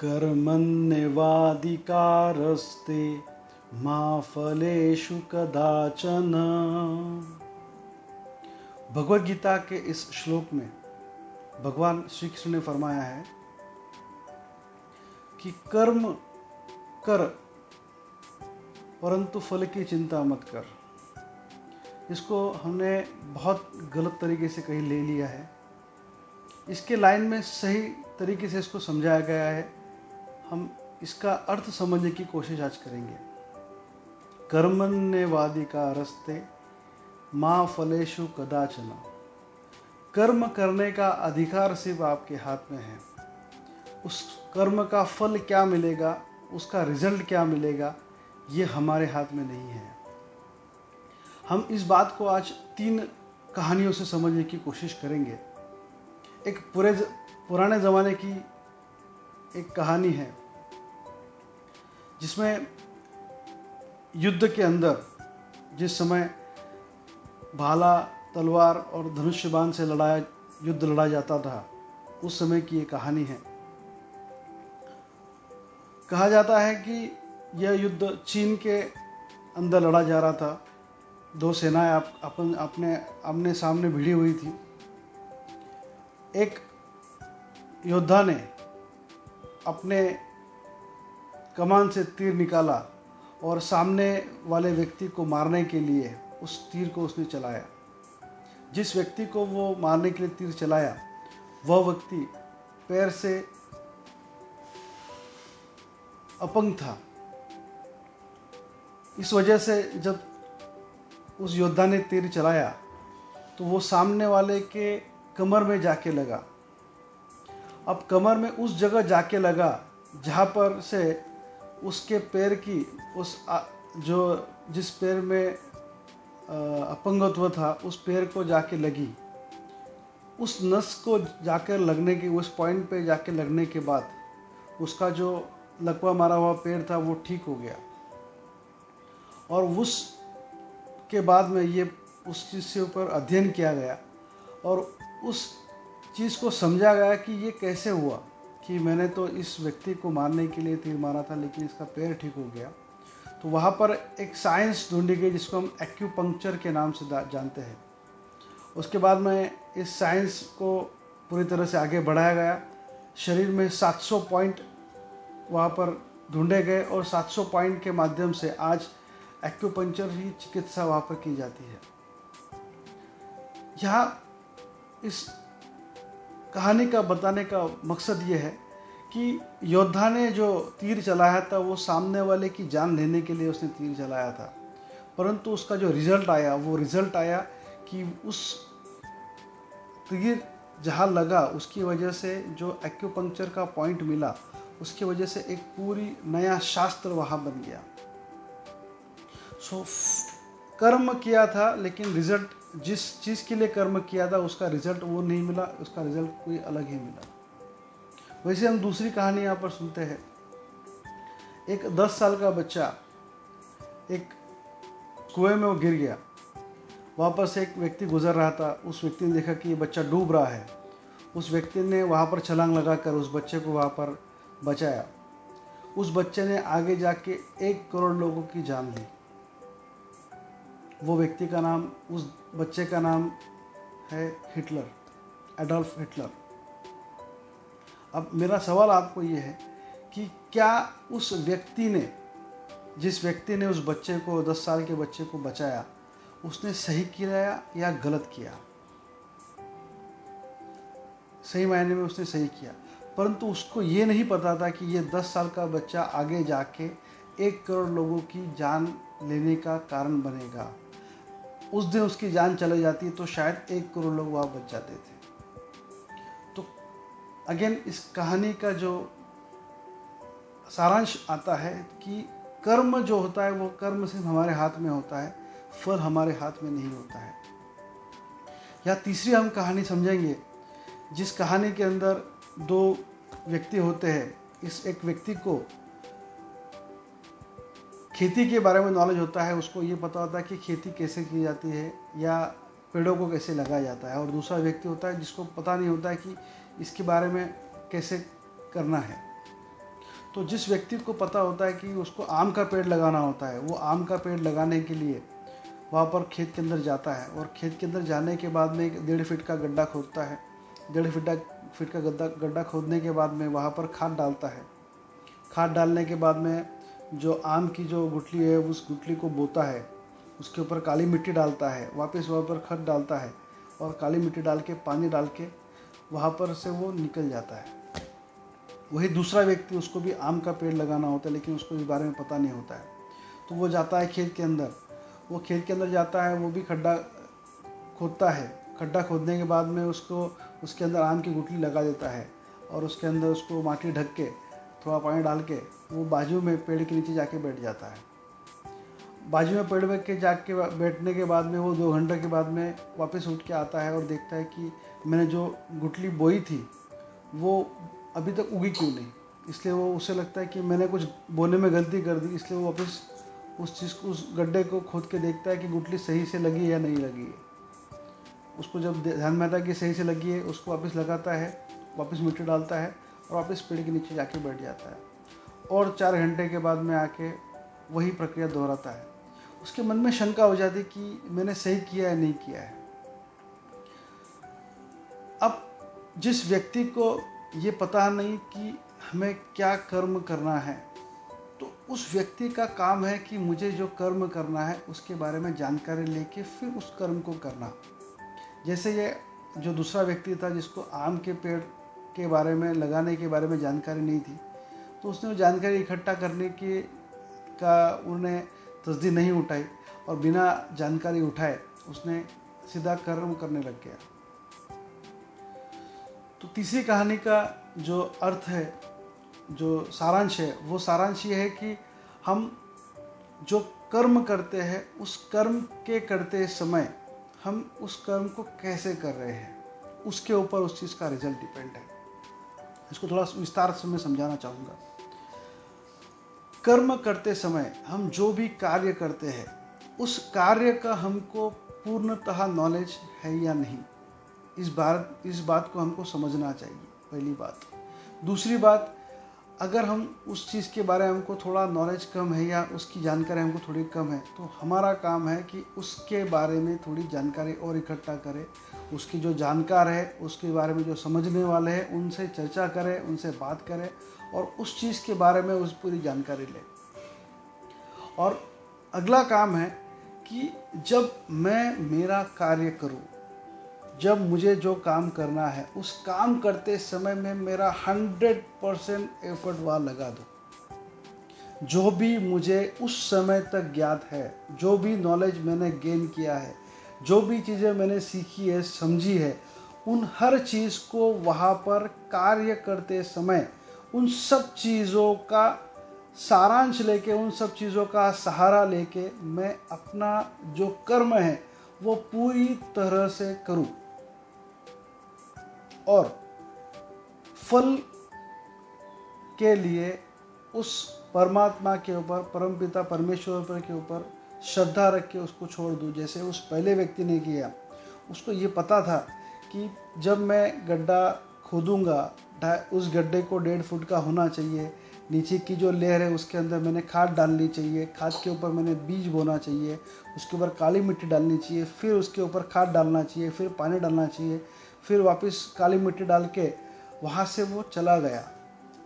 कर्मण्येवाधिकारस्ते मा फलेषु कदाचन। भगवद गीता के इस श्लोक में भगवान श्री कृष्ण ने फरमाया है कि कर्म कर परंतु फल की चिंता मत कर। इसको हमने बहुत गलत तरीके से कहीं ले लिया है। इसके लाइन में सही तरीके से इसको समझाया गया है। हम इसका अर्थ समझने की कोशिश आज करेंगे। कर्मण्येवाधिकारस्ते मा फलेषु कदाचन। कर्म करने का अधिकार सिर्फ आपके हाथ में है। उस कर्म का फल क्या मिलेगा, उसका रिजल्ट क्या मिलेगा, ये हमारे हाथ में नहीं है। हम इस बात को आज 3 कहानियों से समझने की कोशिश करेंगे। एक पुराने ज़माने की एक कहानी है जिसमें युद्ध के अंदर जिस समय भाला, तलवार और धनुष्य बाण से युद्ध लड़ा जाता था, उस समय की ये कहानी है। कहा जाता है कि यह युद्ध चीन के अंदर लड़ा जा रहा था। 2 सेनाएं अपने आमने सामने भिड़ी हुई थी। एक योद्धा ने अपने कमान से तीर निकाला और सामने वाले व्यक्ति को मारने के लिए उस तीर को उसने चलाया। जिस व्यक्ति को वो मारने के लिए तीर चलाया, वह व्यक्ति पैर से अपंग था। इस वजह से जब उस योद्धा ने तीर चलाया तो वो सामने वाले के कमर में जाके लगा। अब कमर में उस जगह जाके लगा जहाँ पर से उसके पैर की जिस पैर में अपंगत्व था, उस पैर को जाके लगी। उस नस को जाकर लगने की, उस पॉइंट पे जाके लगने के बाद उसका जो लकवा मारा हुआ पैर था वो ठीक हो गया। और उस के बाद में ये उस चीज़ से ऊपर अध्ययन किया गया और उस चीज़ को समझा गया कि ये कैसे हुआ कि मैंने तो इस व्यक्ति को मारने के लिए तीर मारा था लेकिन इसका पैर ठीक हो गया। तो वहाँ पर एक साइंस ढूंढी गई जिसको हम एक्यूपंक्चर के नाम से जानते हैं। उसके बाद में इस साइंस को पूरी तरह से आगे बढ़ाया गया। शरीर में 700 पॉइंट वहाँ पर ढूंढे गए और 700 पॉइंट के माध्यम से आज एक्यूपंक्चर की चिकित्सा वहाँ पर की जाती है। यहाँ इस कहानी का बताने का मकसद ये है कि योद्धा ने जो तीर चलाया था वो सामने वाले की जान लेने के लिए उसने तीर चलाया था, परंतु उसका जो रिजल्ट आया वो रिजल्ट आया कि उस तीर जहाँ लगा उसकी वजह से जो एक्यूपंक्चर का पॉइंट मिला, उसकी वजह से एक पूरी नया शास्त्र वहाँ बन गया। कर्म किया था लेकिन रिजल्ट जिस चीज़ के लिए कर्म किया था उसका रिजल्ट वो नहीं मिला, उसका रिजल्ट कोई अलग ही मिला। वैसे हम दूसरी कहानी यहाँ पर सुनते हैं। एक 10 साल का बच्चा एक कुएं में वो गिर गया। वहाँ पर से एक व्यक्ति गुजर रहा था। उस व्यक्ति ने देखा कि ये बच्चा डूब रहा है। उस व्यक्ति ने वहाँ पर छलांग लगाकर उस बच्चे को वहाँ पर बचाया। उस बच्चे ने आगे जाके 1 करोड़ लोगों की जान ली। वो व्यक्ति का नाम, उस बच्चे का नाम है हिटलर, एडोल्फ हिटलर। अब मेरा सवाल आपको ये है कि क्या उस व्यक्ति ने, जिस व्यक्ति ने उस बच्चे को, 10 साल के बच्चे को बचाया, उसने सही किया या गलत किया? सही मायने में उसने सही किया, परंतु उसको ये नहीं पता था कि ये 10 साल का बच्चा आगे जाके 1 करोड़ लोगों की जान लेने का कारण बनेगा। उस दिन उसकी जान चली जाती तो शायद 1 करोड़ लोग वहाँ बच जाते थे। तो अगेन इस कहानी का जो सारांश आता है कि कर्म जो होता है वो कर्म सिर्फ हमारे हाथ में होता है, फल हमारे हाथ में नहीं होता है। या तीसरी हम कहानी समझेंगे जिस कहानी के अंदर 2 व्यक्ति होते हैं। इस एक व्यक्ति को खेती के बारे में नॉलेज होता है, उसको ये पता होता है कि खेती कैसे की जाती है या पेड़ों को कैसे लगाया जाता है। और दूसरा व्यक्ति होता है जिसको पता नहीं होता है कि इसके बारे में कैसे करना है। तो जिस व्यक्ति को पता होता है कि उसको आम का पेड़ लगाना होता है, वो आम का पेड़ लगाने के लिए वहाँ पर खेत के अंदर जाता है, और खेत के अंदर जाने के बाद में 1.5 फीट का गड्ढा खोदता है। 1.5 फीट का गड्ढा खोदने के बाद में वहाँ पर खाद डालता है। खाद डालने के बाद में जो आम की जो गुठली है उस गुठली को बोता है, उसके ऊपर काली मिट्टी डालता है, वापस वहाँ पर खाद डालता है, और काली मिट्टी डाल के पानी डाल के वहाँ पर से वो निकल जाता है। वही दूसरा व्यक्ति, उसको भी आम का पेड़ लगाना होता है, लेकिन उसको इस बारे में पता नहीं होता है। तो वो जाता है खेत के अंदर, वो खेत के अंदर जाता है, वो भी खड्डा खोदता है। खड्डा खोदने के बाद में उसको उसके अंदर आम की गुठली लगा देता है, और उसके अंदर उसको माटी ढक के थोड़ा पानी डाल के वो बाजू में पेड़ के नीचे जाके बैठ जाता है। बाजू में पेड़ के जाके बैठने के बाद में वो 2 घंटे के बाद में वापस उठ के आता है और देखता है कि मैंने जो गुठली बोई थी वो अभी तक उगी क्यों नहीं। इसलिए वो उसे लगता है कि मैंने कुछ बोने में गलती कर दी, इसलिए वो वापस उस चीज़ को, उस गड्ढे को खोद के देखता है कि गुठली सही से लगी है या नहीं लगी है। उसको जब ध्यान में आता है कि सही से लगी है, उसको वापस लगाता है, वापस मिट्टी डालता है और वापस पेड़ के नीचे जाके बैठ जाता है, और 4 घंटे के बाद में आके वही प्रक्रिया दोहराता है। उसके मन में शंका हो जाती कि मैंने सही किया है नहीं किया है। अब जिस व्यक्ति को ये पता नहीं कि हमें क्या कर्म करना है, तो उस व्यक्ति का काम है कि मुझे जो कर्म करना है उसके बारे में जानकारी लेके फिर उस कर्म को करना। जैसे ये जो दूसरा व्यक्ति था जिसको आम के पेड़ के बारे में लगाने के बारे में जानकारी नहीं थी, तो उसने वो जानकारी इकट्ठा करने की उन्हें तसदी नहीं उठाई, और बिना जानकारी उठाए उसने सीधा कर्म करने लग गया। तो तीसरी कहानी का जो अर्थ है, जो सारांश है, वो सारांश ये है कि हम जो कर्म करते हैं उस कर्म के करते समय हम उस कर्म को कैसे कर रहे हैं, उसके ऊपर उस चीज़ का रिजल्ट डिपेंड है। इसको थोड़ा विस्तार से मैं समझाना चाहूँगा। कर्म करते समय हम जो भी कार्य करते हैं उस कार्य का हमको पूर्णतः नॉलेज है या नहीं, इस बात को हमको समझना चाहिए, पहली बात। दूसरी बात, अगर हम उस चीज़ के बारे में हमको थोड़ा नॉलेज कम है या उसकी जानकारी हमको थोड़ी कम है, तो हमारा काम है कि उसके बारे में थोड़ी जानकारी और इकट्ठा करें। उसकी जो जानकार है, उसके बारे में जो समझने वाले हैं, उनसे चर्चा करें, उनसे बात करें और उस चीज़ के बारे में उस पूरी जानकारी लें। और अगला काम है कि जब मैं मेरा कार्य करूं, जब मुझे जो काम करना है उस काम करते समय में मेरा 100% एफर्ट वहाँ लगा दूं। जो भी मुझे उस समय तक ज्ञात है, जो भी नॉलेज मैंने गेन किया है, जो भी चीज़ें मैंने सीखी है, समझी है, उन हर चीज़ को वहाँ पर कार्य करते समय उन सब चीज़ों का सारांश लेके, उन सब चीज़ों का सहारा लेके मैं अपना जो कर्म है वो पूरी तरह से करूं, और फल के लिए उस परमात्मा के ऊपर, परमपिता परमेश्वर के ऊपर श्रद्धा रख के उसको छोड़ दूं। जैसे उस पहले व्यक्ति ने किया, उसको ये पता था कि जब मैं गड्ढा खोदूंगा उस गड्ढे को 1.5 फुट का होना चाहिए, नीचे की जो लेयर है उसके अंदर मैंने खाद डालनी चाहिए, खाद के ऊपर मैंने बीज बोना चाहिए, उसके ऊपर काली मिट्टी डालनी चाहिए, फिर उसके ऊपर खाद डालना चाहिए, फिर पानी डालना चाहिए, फिर वापस काली मिट्टी डाल के वहाँ से वो चला गया।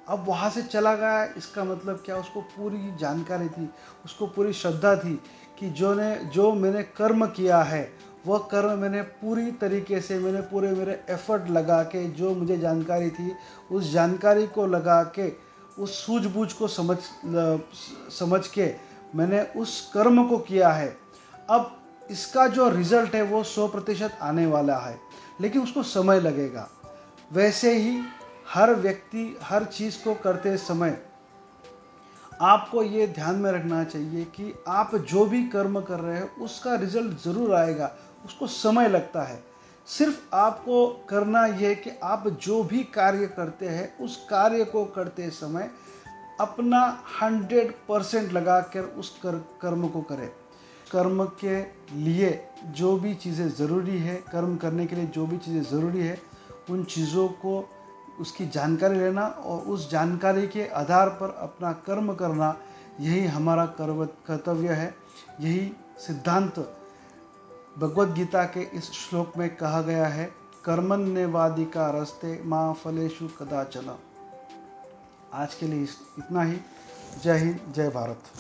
अब वहाँ से चला गया, इसका मतलब क्या, उसको पूरी जानकारी थी, उसको पूरी श्रद्धा थी कि जो मैंने कर्म किया है वह कर्म मैंने पूरी तरीके से, मैंने पूरे मेरे एफर्ट लगा के, जो मुझे जानकारी थी उस जानकारी को लगा के, उस सूझबूझ को समझ के मैंने उस कर्म को किया है। अब इसका जो रिजल्ट है वो 100% आने वाला है, लेकिन उसको समय लगेगा। वैसे ही हर व्यक्ति हर चीज़ को करते समय आपको ये ध्यान में रखना चाहिए कि आप जो भी कर्म कर रहे हो उसका रिजल्ट ज़रूर आएगा, उसको समय लगता है। सिर्फ आपको करना यह कि आप जो भी कार्य करते हैं उस कार्य को करते समय अपना 100% लगा कर उस कर्म को करें। कर्म के लिए जो भी चीज़ें ज़रूरी है, कर्म करने के लिए जो भी चीज़ें ज़रूरी है, उन चीज़ों को उसकी जानकारी लेना और उस जानकारी के आधार पर अपना कर्म करना, यही हमारा कर्तव्य है। यही सिद्धांत भगवद गीता के इस श्लोक में कहा गया है, कर्मण्येवाधिकार रस्ते माँ फलेषु कदाचन। आज के लिए इतना ही। जय हिंद, जय भारत।